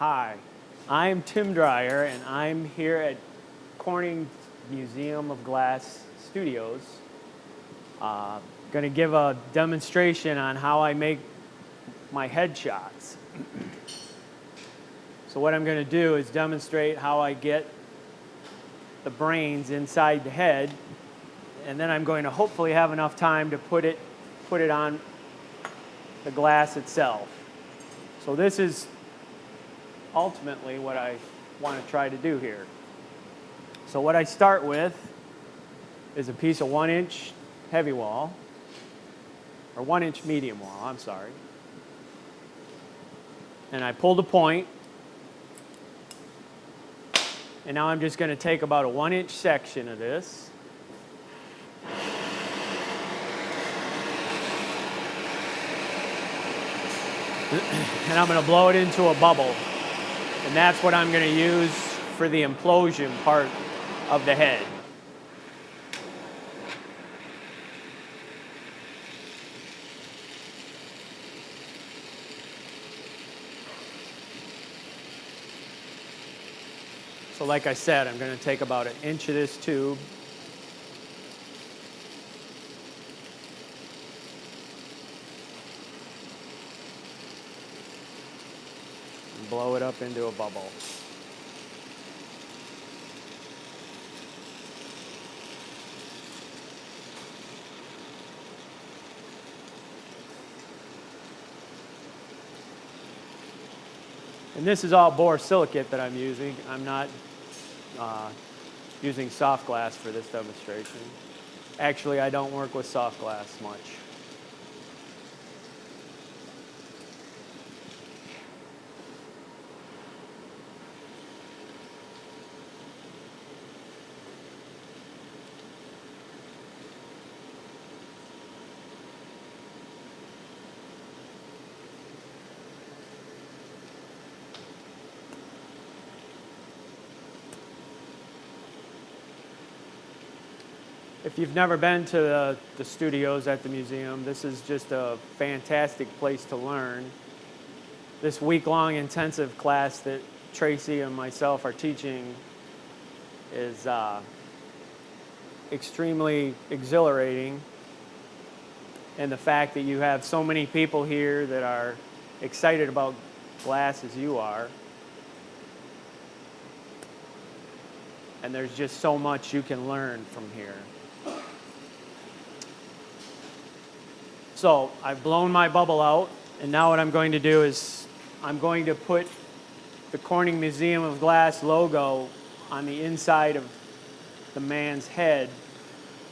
Hi, I'm Tim Drier, and I'm here at Corning Museum of Glass Studios. Going to give a demonstration on how I make my headshots. So what I'm going to do is demonstrate how I get the brains inside the head, and then I'm going to hopefully have enough time to put it on the glass itself. So this is ultimately what I want to try to do here. So what I start with is a piece of 1-inch heavy wall, or 1-inch medium wall, I'm sorry. And I pull the point, and now I'm just going to take about a 1-inch section of this. And I'm going to blow it into a bubble. And that's what I'm going to use for the implosion part of the head. So like I said, I'm going to take about 1 inch of this tube. And blow it up into a bubble. And this is all borosilicate that I'm using. I'm not using soft glass for this demonstration. Actually, I don't work with soft glass much. If you've never been to the studios at the museum, this is just a fantastic place to learn. This week-long intensive class that Tracy and myself are teaching is extremely exhilarating. And the fact that you have so many people here that are excited about glass as you are. And there's just so much you can learn from here. So I've blown my bubble out, and now what I'm going to do is I'm going to put the Corning Museum of Glass logo on the inside of the man's head.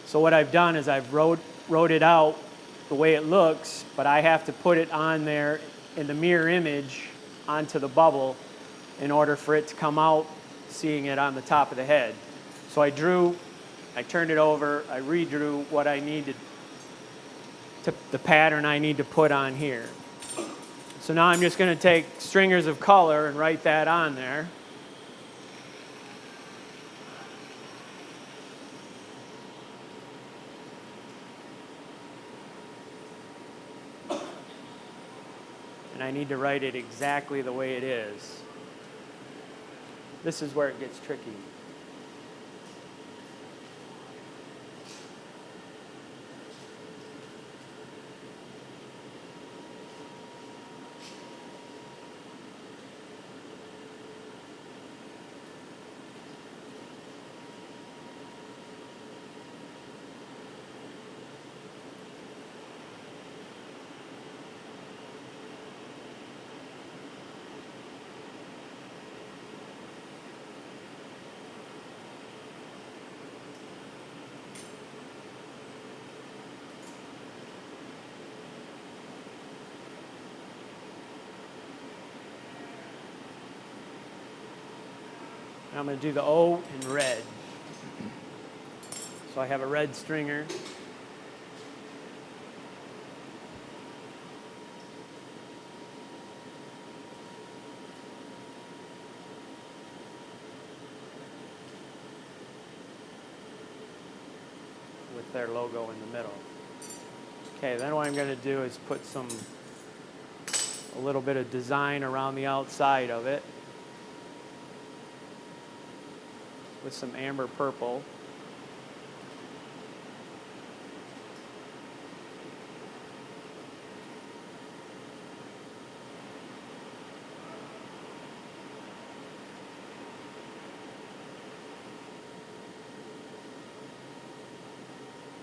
So what I've done is I've wrote it out the way it looks, but I have to put it on there in the mirror image onto the bubble in order for it to come out seeing it on the top of the head. So I turned it over, I redrew what I needed, the pattern I need to put on here. So now I'm just going to take stringers of color and write that on there. And I need to write it exactly the way it is. This is where it gets tricky. I'm going to do the O in red. So I have a red stringer. with their logo in the middle. Okay, then what I'm going to do is put a little bit of design around the outside of it. with some amber purple.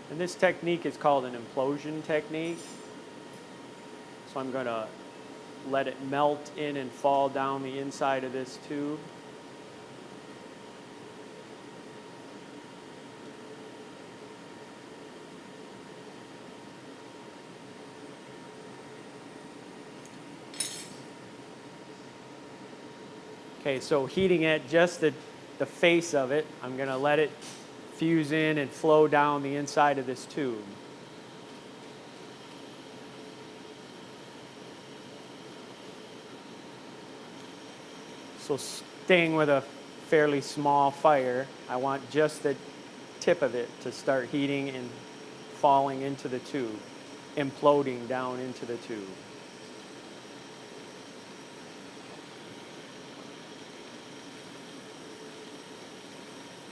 And this technique is called an implosion technique. So I'm going to let it melt in and fall down the inside of this tube. Okay, so heating it, just the face of it, I'm going to let it fuse in and flow down the inside of this tube. So staying with a fairly small fire, I want just the tip of it to start heating and falling into the tube, imploding down into the tube.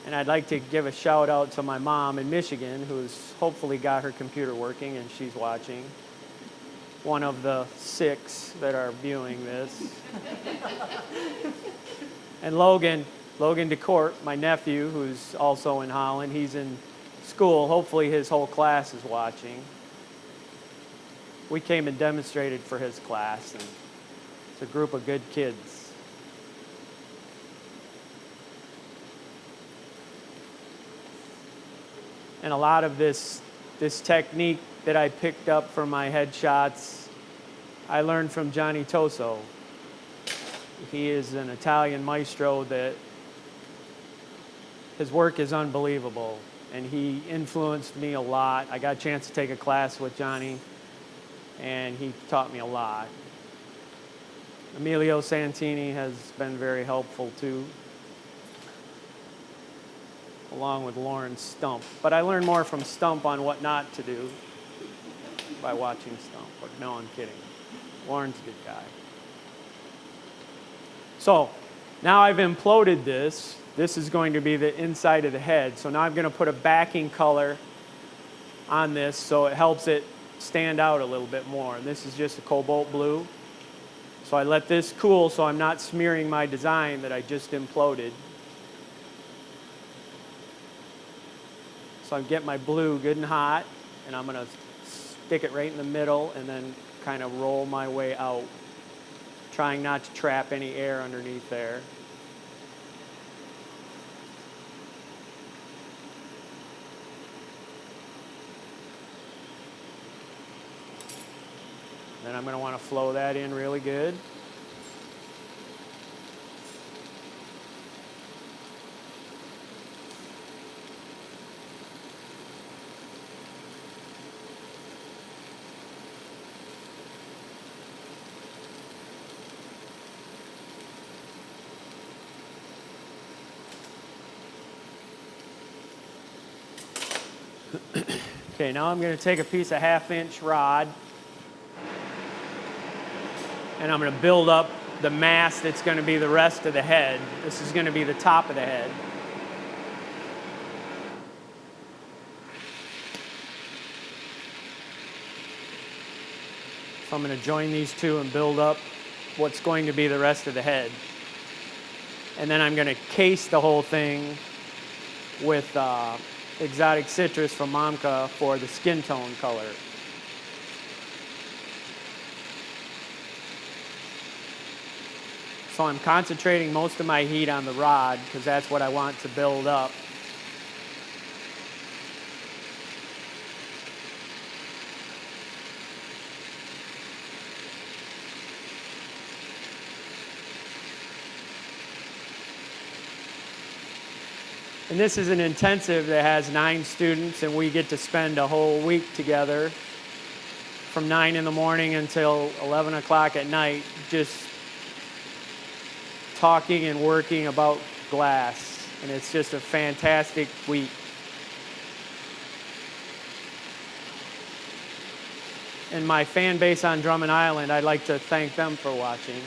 And I'd like to give a shout out to my mom in Michigan, who's hopefully got her computer working and she's watching. One of the 6 that are viewing this. And Logan DeCourt, my nephew, who's also in Holland, he's in school. Hopefully his whole class is watching. We came and demonstrated for his class, and it's a group of good kids. And a lot of this technique that I picked up for my headshots, I learned from Johnny Toso. He is an Italian maestro that his work is unbelievable, and he influenced me a lot. I got a chance to take a class with Johnny, and he taught me a lot. Emilio Santini has been very helpful too, along with Lauren Stump. But I learned more from Stump on what not to do by watching Stump. But no, I'm kidding. Lauren's a good guy. So now I've imploded this. This is going to be the inside of the head. So now I'm going to put a backing color on this so it helps it stand out a little bit more. And this is just a cobalt blue. So I let this cool so I'm not smearing my design that I just imploded. So I get my blue good and hot, and I'm going to stick it right in the middle and then kind of roll my way out, trying not to trap any air underneath there. Then I'm going to want to flow that in really good. Okay, now I'm going to take a piece of 1/2-inch rod, and I'm going to build up the mass that's going to be the rest of the head. This is going to be the top of the head. So I'm going to join these two and build up what's going to be the rest of the head. And then I'm going to case the whole thing with exotic citrus from Mamka for the skin tone color. So I'm concentrating most of my heat on the rod because that's what I want to build up. And this is an intensive that has 9 students, and we get to spend a whole week together from 9 in the morning until 11 o'clock at night, just talking and working about glass. And it's just a fantastic week. And my fan base on Drummond Island, I'd like to thank them for watching.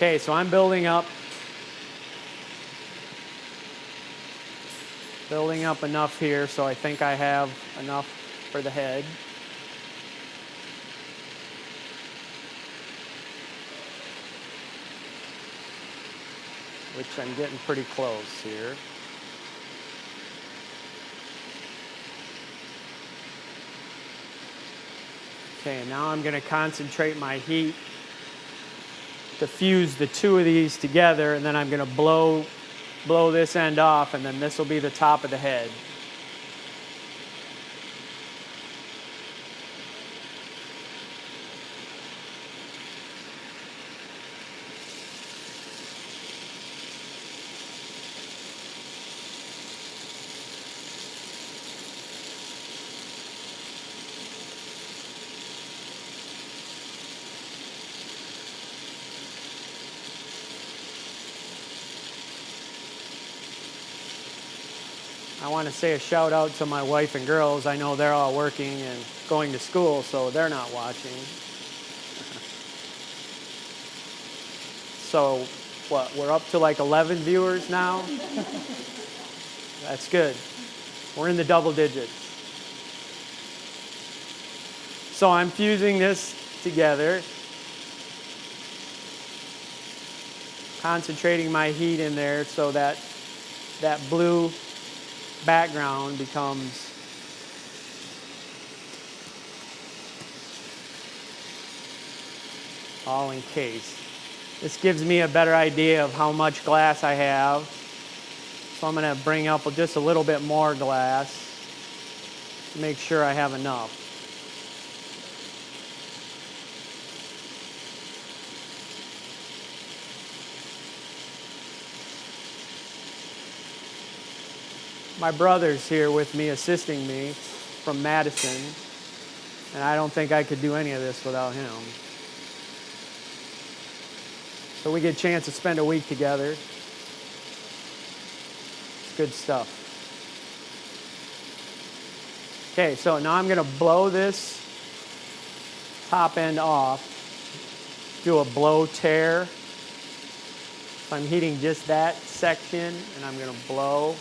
Okay, so I'm building up enough here, so I think I have enough for the head. Which I'm getting pretty close here. Okay, and now I'm going to concentrate my heat to fuse the two of these together, and then I'm going to blow this end off, and then this will be the top of the head. I want to say a shout out to my wife and girls. I know they're all working and going to school, so they're not watching. So, what, we're up to like 11 viewers now? That's good. We're in the double digits. So I'm fusing this together, concentrating my heat in there so that that blue background becomes all encased. This gives me a better idea of how much glass I have. So I'm going to bring up just a little bit more glass to make sure I have enough. My brother's here with me, assisting me from Madison, and I don't think I could do any of this without him. So we get a chance to spend a week together. It's good stuff. Okay, so now I'm going to blow this top end off, do a blow tear. So I'm heating just that section, and I'm going to blow.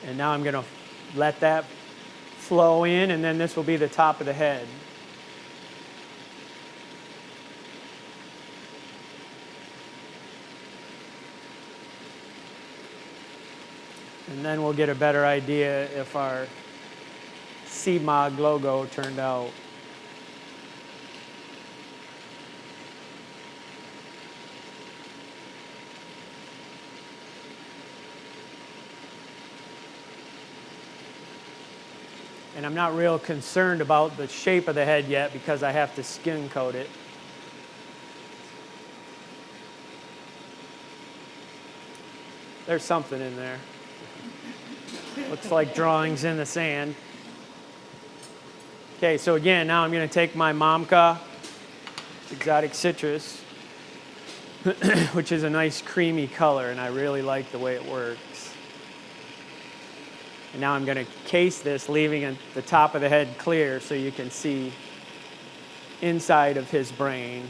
And now I'm going to let that flow in, and then this will be the top of the head. And then we'll get a better idea if our CMOG logo turned out. And I'm not real concerned about the shape of the head yet because I have to skin coat it. There's something in there. Looks like drawings in the sand. Okay, so again, now I'm going to take my Mamka exotic citrus, which is a nice creamy color, and I really like the way it works. And now I'm going to case this, leaving the top of the head clear so you can see inside of his brain.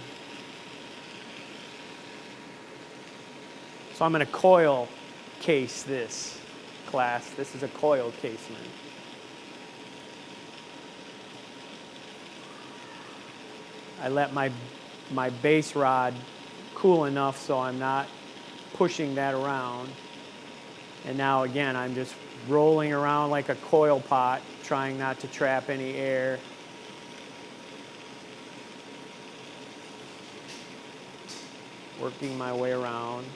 So I'm going to coil case this class. This is a coil casement. I let my base rod cool enough so I'm not pushing that around. And now again, I'm just rolling around like a coil pot, trying not to trap any air. Working my way around.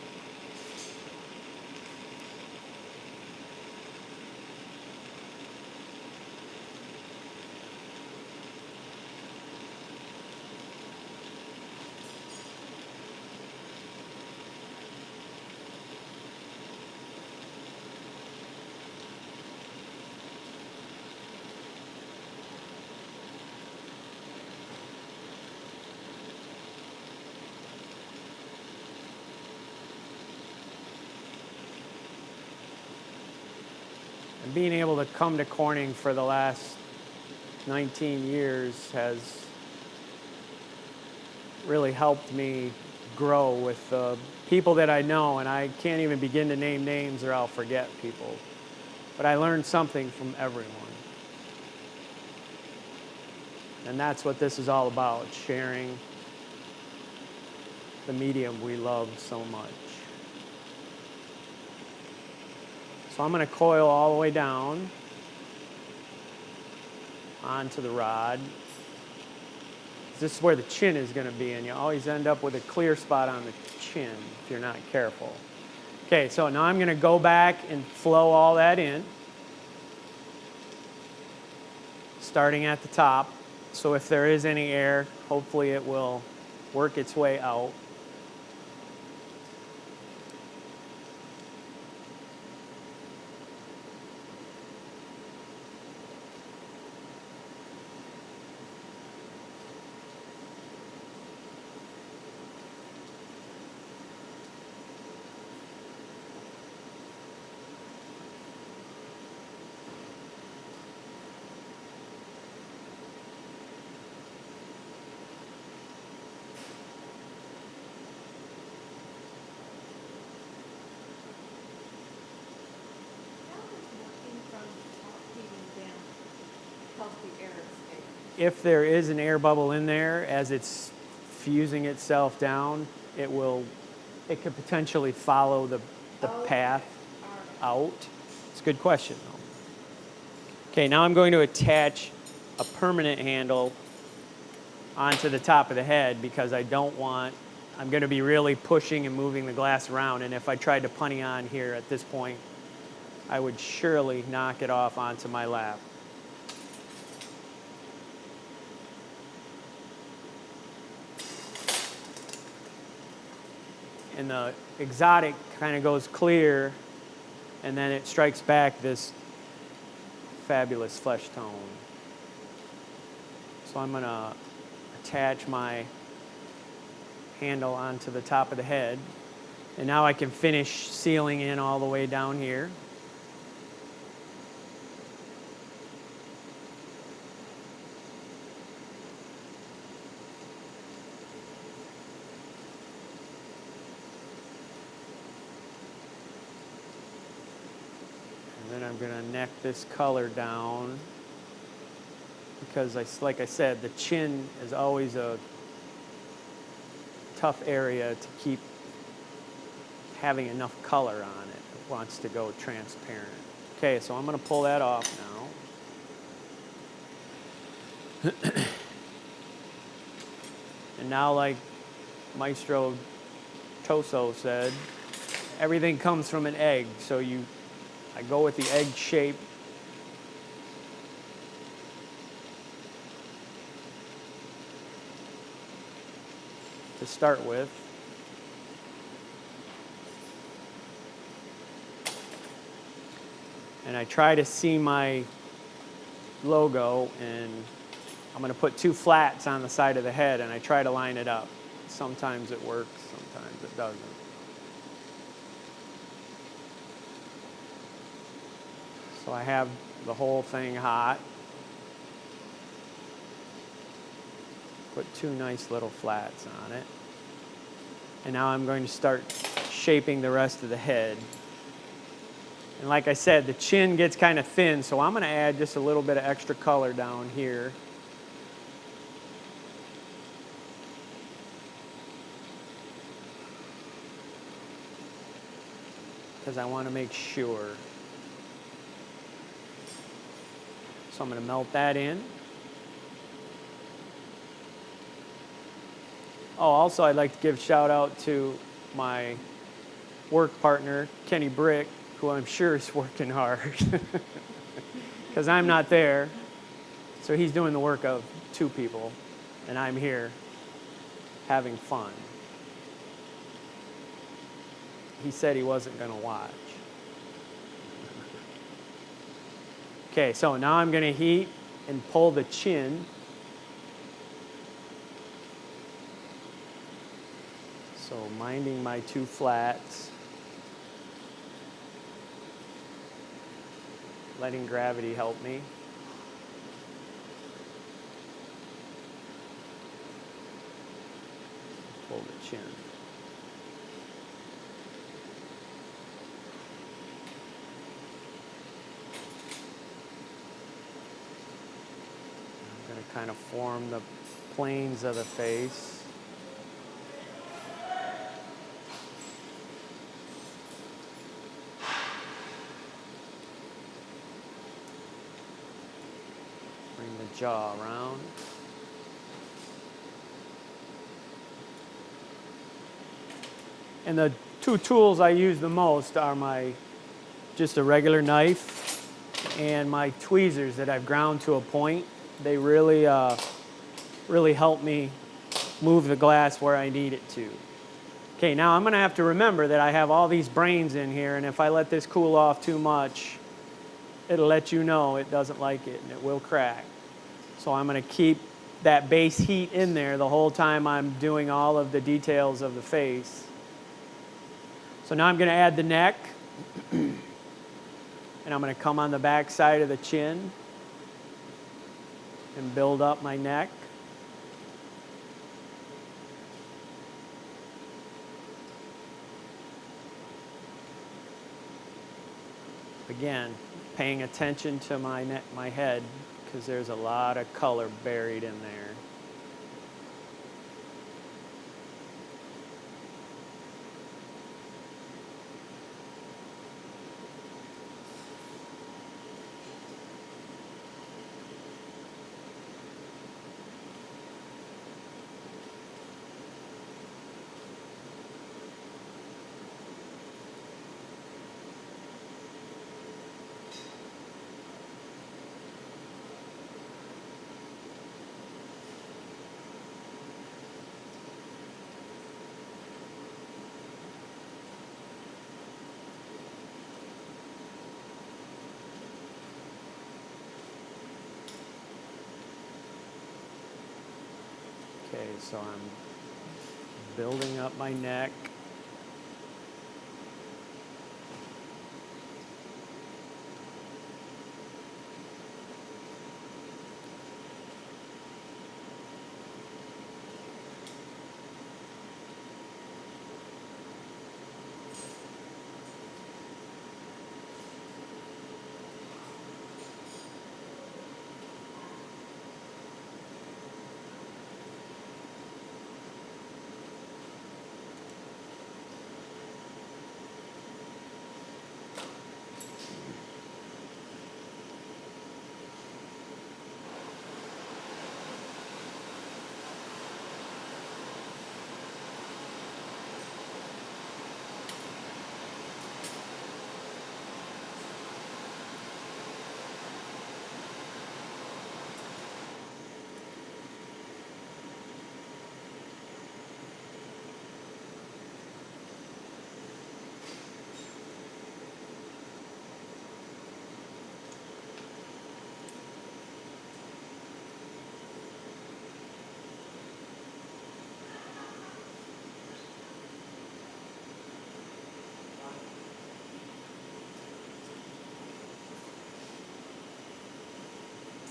being able to come to Corning for the last 19 years has really helped me grow with the people that I know, and I can't even begin to name names or I'll forget people. But I learned something from everyone. And that's what this is all about, sharing the medium we love so much. So I'm going to coil all the way down onto the rod. This is where the chin is going to be, and you always end up with a clear spot on the chin if you're not careful. Okay, so now I'm going to go back and flow all that in, starting at the top. So if there is any air, hopefully it will work its way out. If there is an air bubble in there, as it's fusing itself down, it could potentially follow the path out. It's a good question, though. Okay, now I'm going to attach a permanent handle onto the top of the head because I'm going to be really pushing and moving the glass around, and if I tried to punny on here at this point, I would surely knock it off onto my lap. And the exotic kind of goes clear, and then it strikes back this fabulous flesh tone. So I'm going to attach my handle onto the top of the head, and now I can finish sealing in all the way down here. And then I'm going to neck this color down because, like I said, the chin is always a tough area to keep having enough color on it. It wants to go transparent. Okay, so I'm going to pull that off now. And now, like Maestro Toso said, everything comes from an egg, so I go with the egg shape. To start with. And I try to see my logo, and I'm going to put 2 flats on the side of the head, and I try to line it up. Sometimes it works, sometimes it doesn't. So I have the whole thing hot. Put 2 nice little flats on it. And now I'm going to start shaping the rest of the head. And like I said, the chin gets kind of thin, so I'm going to add just a little bit of extra color down here. Because I want to make sure. So I'm going to melt that in. Oh, also I'd like to give a shout out to my work partner, Kenny Brick, who I'm sure is working hard because I'm not there. So he's doing the work of 2 people, and I'm here having fun. He said he wasn't going to watch. Okay, so now I'm going to heat and pull the chin. So minding my 2 flats. letting gravity help me. Pull the chin. I'm going to kind of form the planes of the face. Bring the jaw around. And the two tools I use the most are just a regular knife and my tweezers that I've ground to a point. They really, really help me move the glass where I need it to. Okay, now I'm gonna have to remember that I have all these brains in here, and if I let this cool off too much, it'll let you know it doesn't like it and it will crack. So I'm gonna keep that base heat in there the whole time I'm doing all of the details of the face. So now I'm going to add the neck, and I'm going to come on the back side of the chin and build up my neck. Again, paying attention to my head, because there's a lot of color buried in there. Okay, so I'm building up my neck.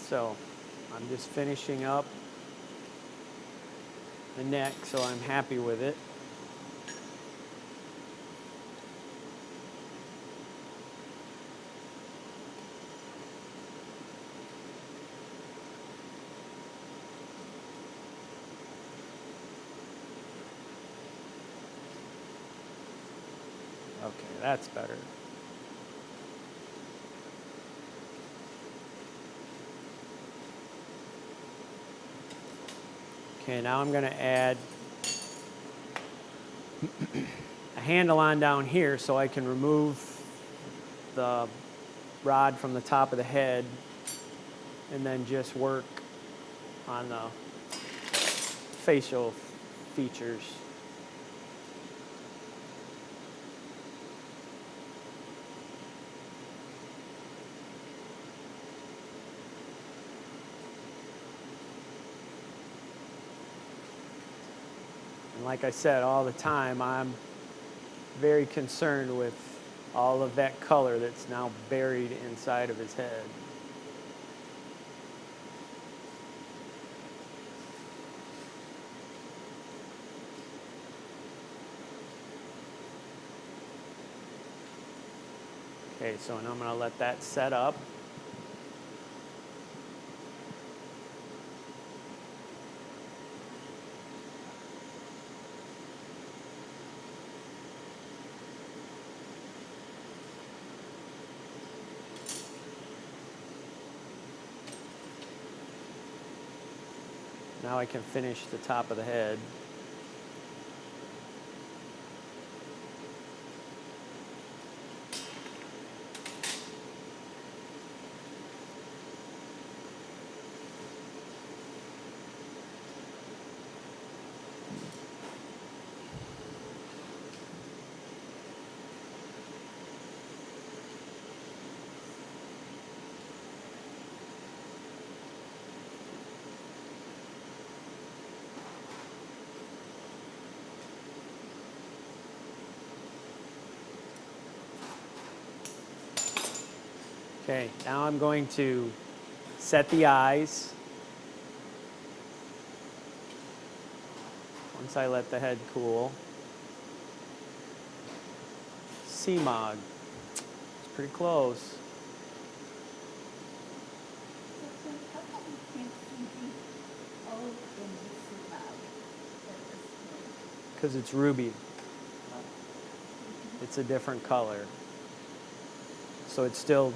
So I'm just finishing up the neck, so I'm happy with it. Okay, that's better. Okay, now I'm going to add a handle on down here so I can remove the rod from the top of the head and then just work on the facial features. And like I said all the time, I'm very concerned with all of that color that's now buried inside of his head. Okay, so now I'm going to let that set up. Now I can finish the top of the head. Okay, now I'm going to set the eyes. Once I let the head cool. CMOG. It's pretty close. Because it's ruby. It's a different color. So it's still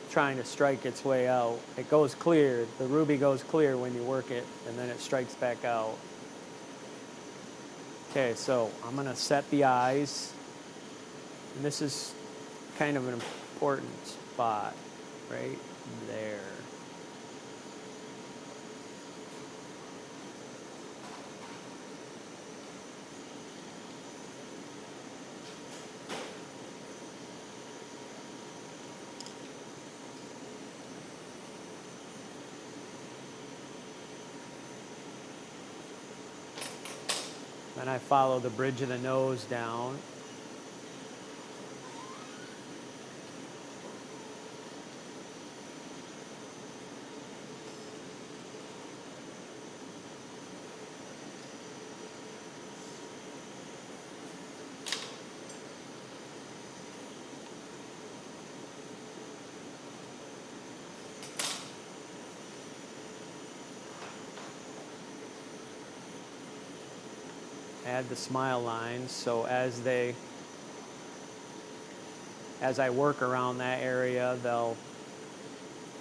trying to strike its way out. It goes clear. The ruby goes clear when you work it, and then it strikes back out. Okay, so I'm going to set the eyes. And this is kind of an important spot right there. Then I follow the bridge of the nose down. Add the smile lines, so as I work around that area, they'll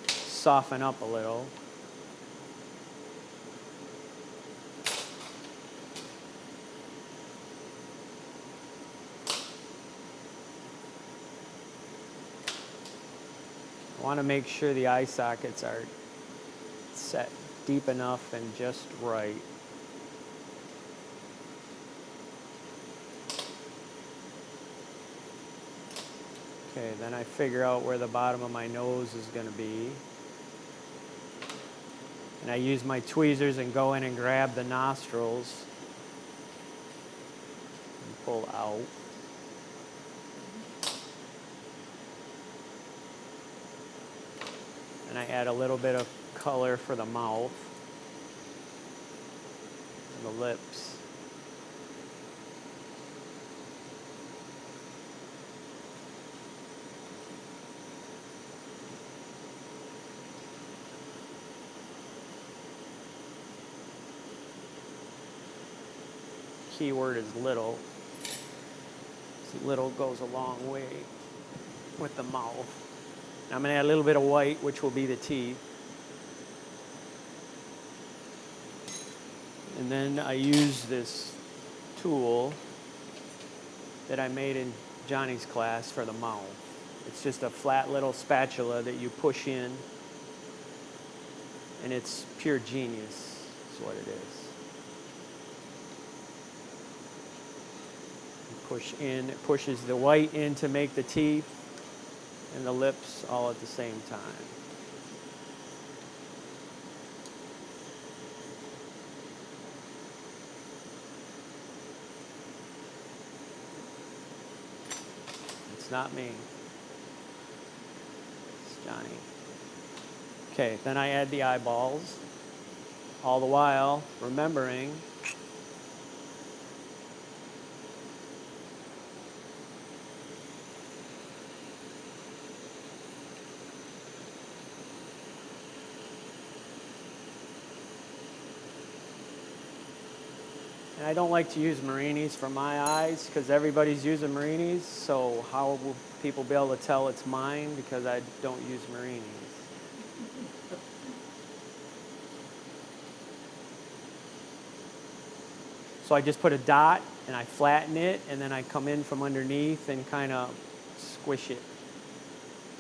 soften up a little. I want to make sure the eye sockets are set deep enough and just right. Okay, then I figure out where the bottom of my nose is going to be. And I use my tweezers and go in and grab the nostrils and pull out. And I add a little bit of color for the mouth and the lips. Keyword is little. So little goes a long way with the mouth. Now I'm going to add a little bit of white, which will be the teeth. And then I use this tool that I made in Johnny's class for the mouth. It's just a flat little spatula that you push in, and it's pure genius, is what it is. Push in, it pushes the white in to make the teeth and the lips all at the same time. It's It's not me. It's Johnny. Okay, then I add the eyeballs, all the while remembering and I don't like to use Marinis for my eyes because everybody's using Marinis, so how will people be able to tell it's mine because I don't use Marinis? So I just put a dot and I flatten it and then I come in from underneath and kind of squish it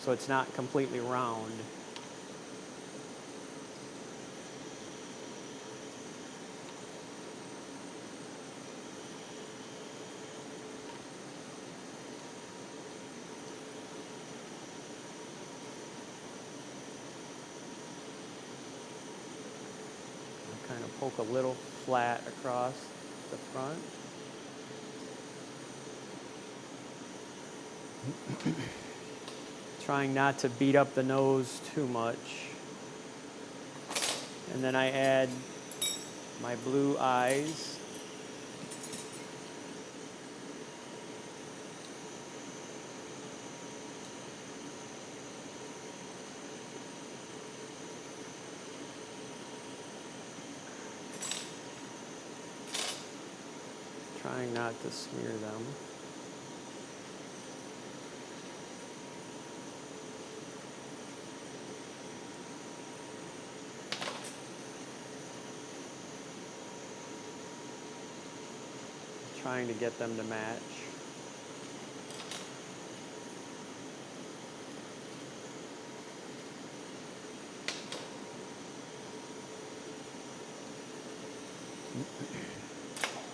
so it's not completely round. Kind of poke a little flat across the front. Trying not to beat up the nose too much. And then I add my blue eyes. Trying not to smear them. Trying to get them to match.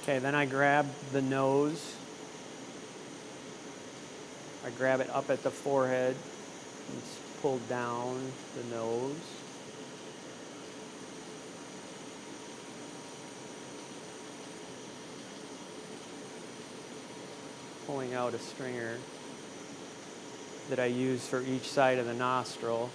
Okay, then I grab the nose. I grab it up at the forehead and pull down the nose. Pulling out a stringer that I use for each side of the nostril.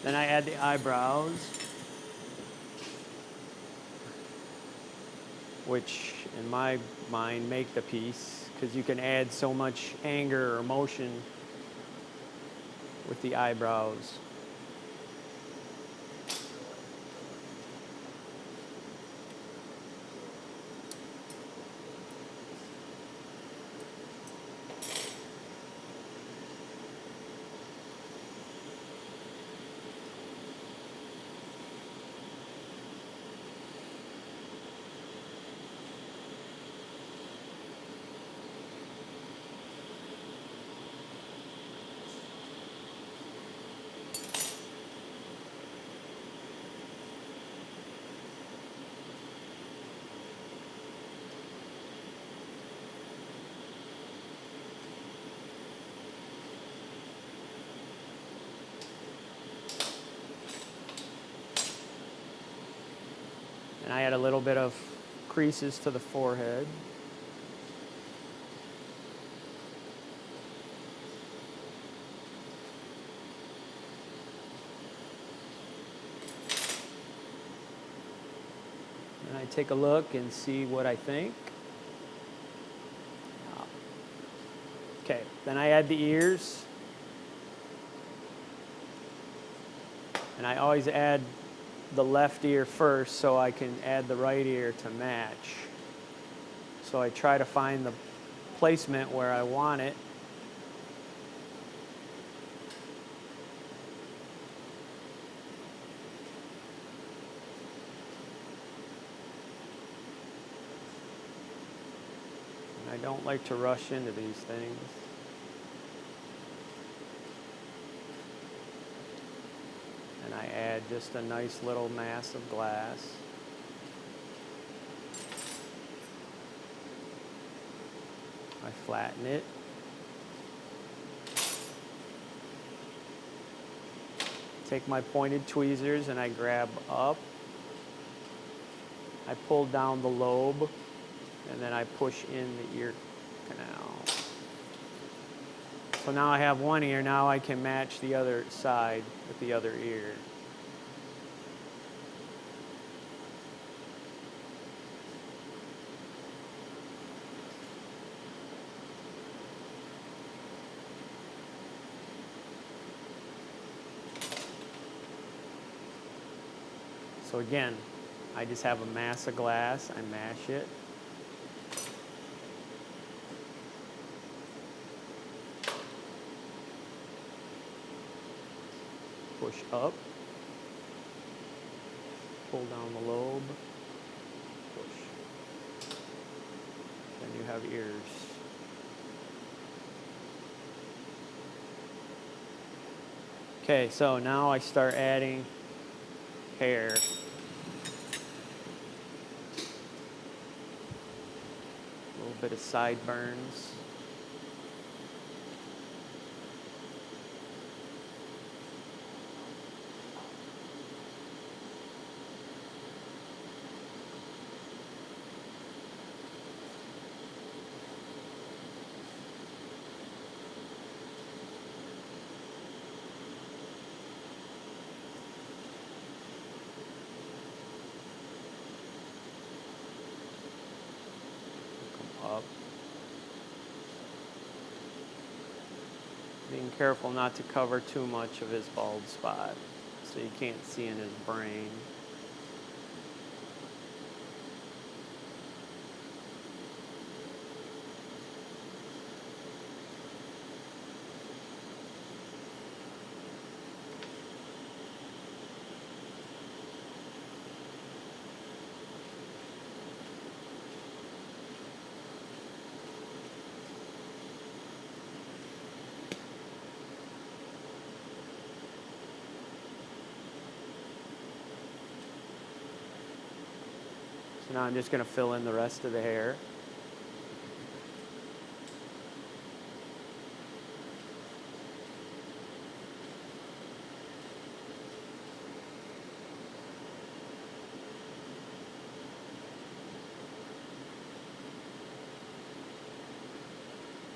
Then I add the eyebrows, which in my mind make the piece, because you can add so much anger or emotion with the eyebrows. And I add a little bit of creases to the forehead. And I take a look and see what I think. Okay, then I add the ears. And I always add the left ear first so I can add the right ear to match. So I try to find the placement where I want it. And I don't like to rush into these things. And I add just a nice little mass of glass. I flatten it. take my pointed tweezers and I grab up. I pull down the lobe, and then I push in the ear canal. So now I have one ear. Now I can match the other side with the other ear. So again, I just have a mass of glass, I mash it. Push up. Pull down the lobe. Push. Then you have ears. Okay, so now I start adding hair. A little bit of sideburns. Up. Being careful not to cover too much of his bald spot so you can't see in his brain. So now I'm just going to fill in the rest of the hair.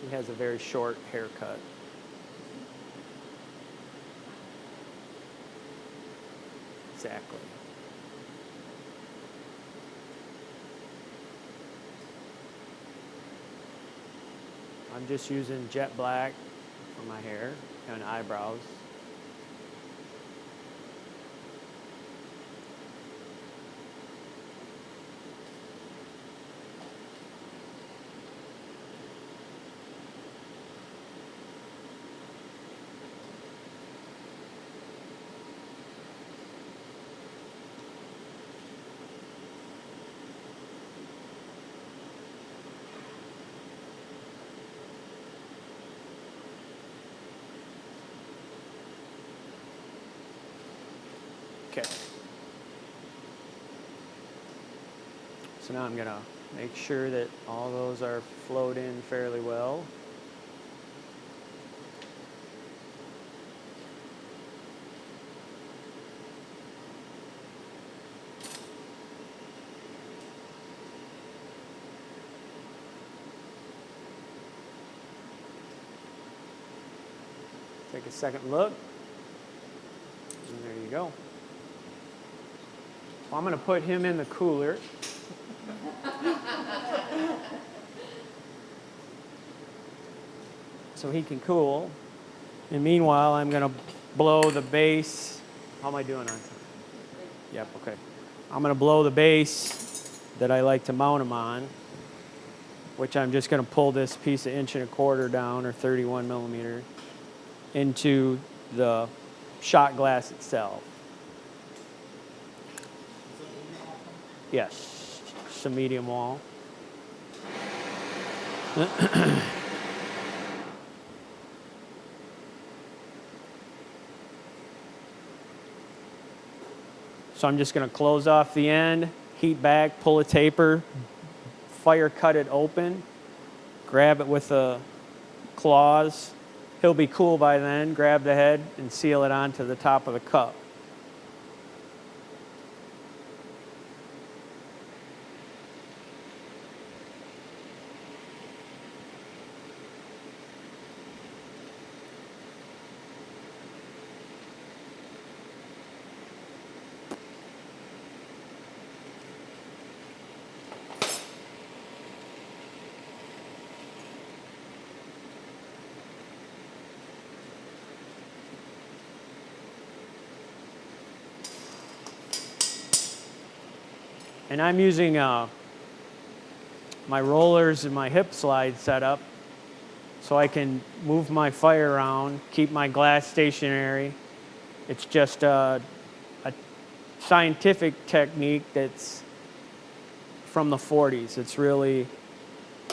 He has a very short haircut. Exactly. I'm just using jet black for my hair and eyebrows. Okay. So now I'm going to make sure that all those are flowed in fairly well. Take a second look. And there you go. Well, I'm going to put him in the cooler. So he can cool. And meanwhile, I'm going to blow the base. How am I doing on time? Yep, okay. I'm going to blow the base that I like to mount him on, which I'm just going to pull this piece of 1 1/4 down, or 31 millimeter, into the shot glass itself. Yes, some medium wall. So I'm just going to close off the end, heat back, pull a taper, fire cut it open, grab it with the claws, He'll be cool by then. Grab the head and seal it onto the top of the cup. And I'm using my rollers and my hip slide setup so I can move my fire around, keep my glass stationary. It's just a scientific technique that's from the 40s. It's really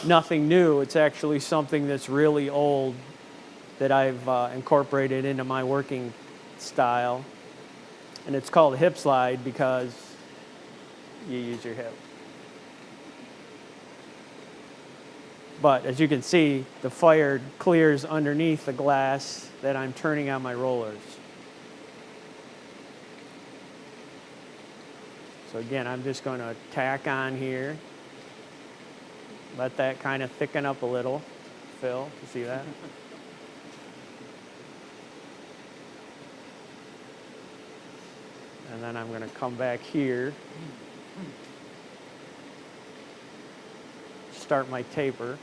nothing new. It's actually something that's really old that I've incorporated into my working style. And it's called a hip slide because you use your hip. But as you can see, the fire clears underneath the glass that I'm turning on my rollers. So again, I'm just going to tack on here. Let that kind of thicken up a little. Phil, you see that? And then I'm going to come back here. Start my taper.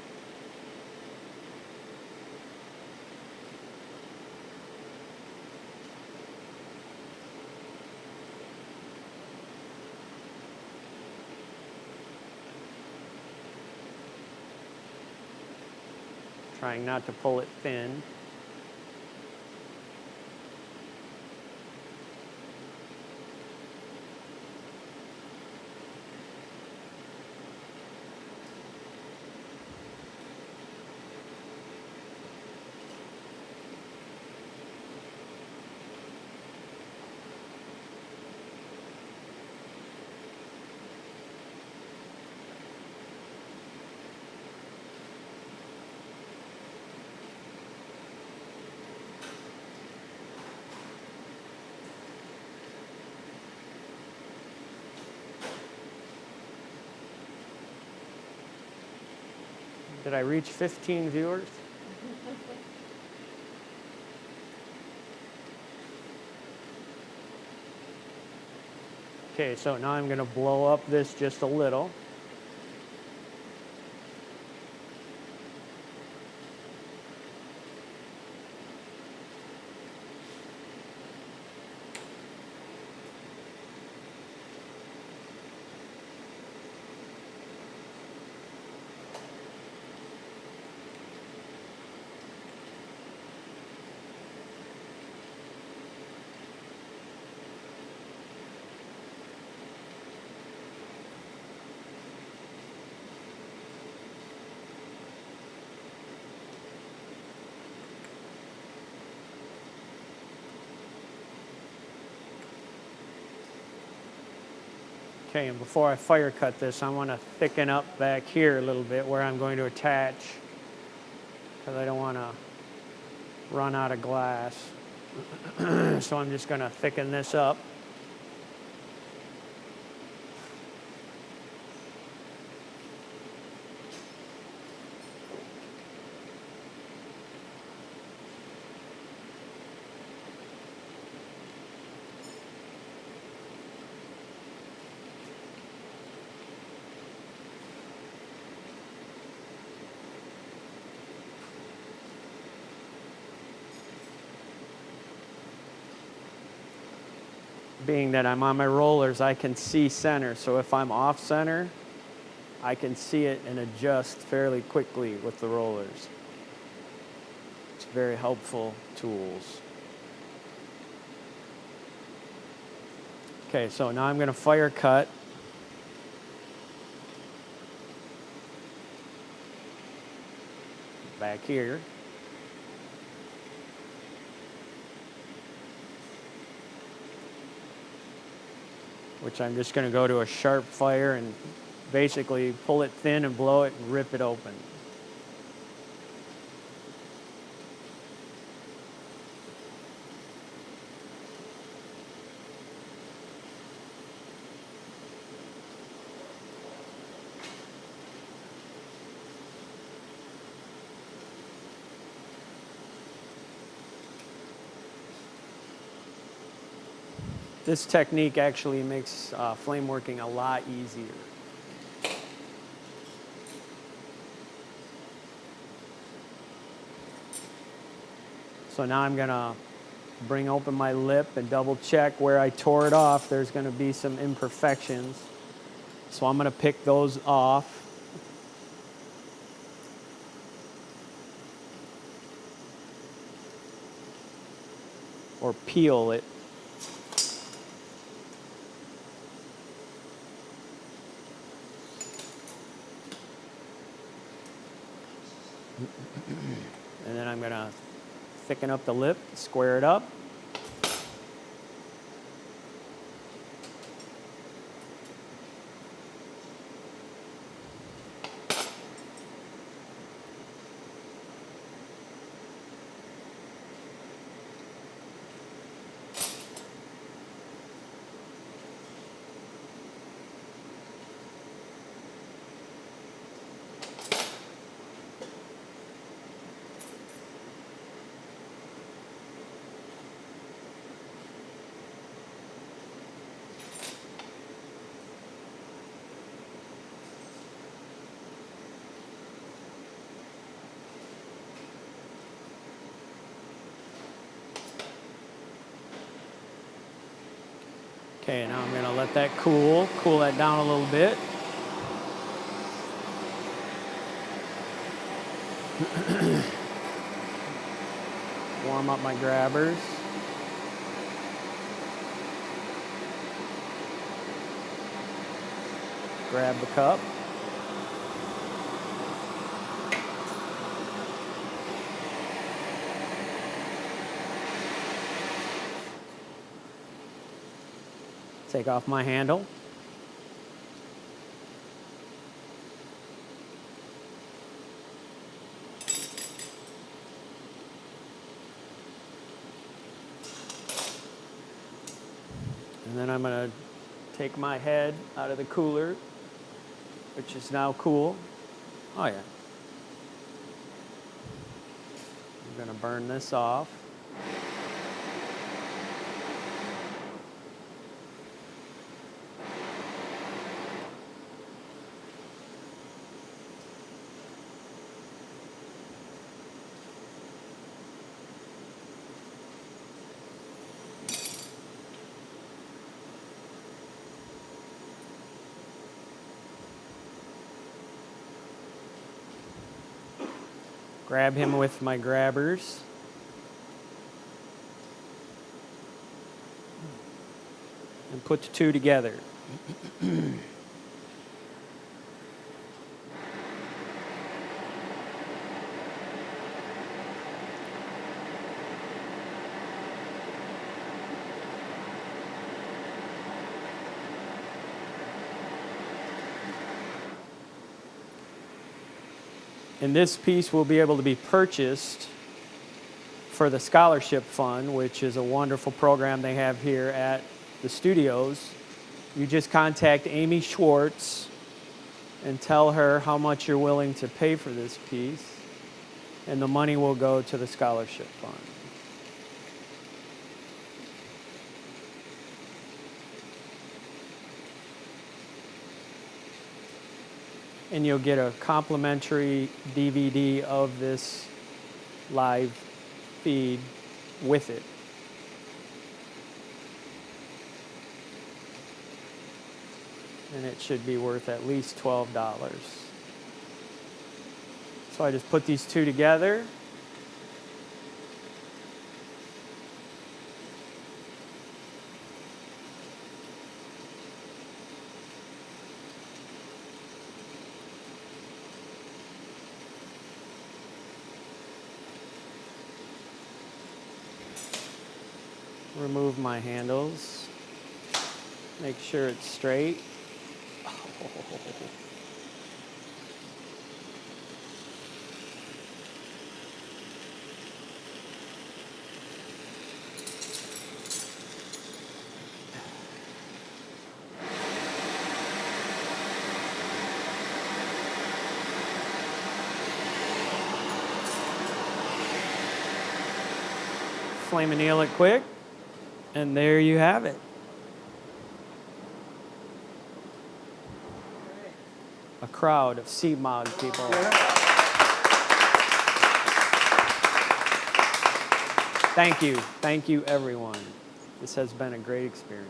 Trying not to pull it thin. Did I reach 15 viewers? Okay, so now I'm going to blow up this just a little. Okay, and before I fire cut this, I want to thicken up back here a little bit where I'm going to attach, because I don't want to run out of glass. So I'm just going to thicken this up. Being that I'm on my rollers, I can see center. So if I'm off center, I can see it and adjust fairly quickly with the rollers. It's very helpful tools. Okay, so now I'm going to fire cut. Back here. Which I'm just going to go to a sharp fire and basically pull it thin and blow it and rip it open. This technique actually makes flame working a lot easier. So now I'm gonna bring open my lip and double check where I tore it off. There's gonna be some imperfections. So I'm gonna pick those off. Or peel it. And then I'm gonna thicken up the lip, square it up. Okay, now I'm going to let that cool that down a little bit. Warm up my grabbers. Grab the cup. Take off my handle. And then I'm going to take my head out of the cooler, which is now cool. Oh yeah. I'm going to burn this off. Grab him with my grabbers. And put the two together. And this piece will be able to be purchased for the scholarship fund, which is a wonderful program they have here at the studios. You just contact Amy Schwartz and tell her how much you're willing to pay for this piece, and the money will go to the scholarship fund. And you'll get a complimentary DVD of this live feed with it. And it should be worth at least $12. So I just put these two together. Remove my handles. Make sure it's straight. Flame anneal it quick, and there you have it. a crowd of CMOG people. Thank you everyone. This has been a great experience.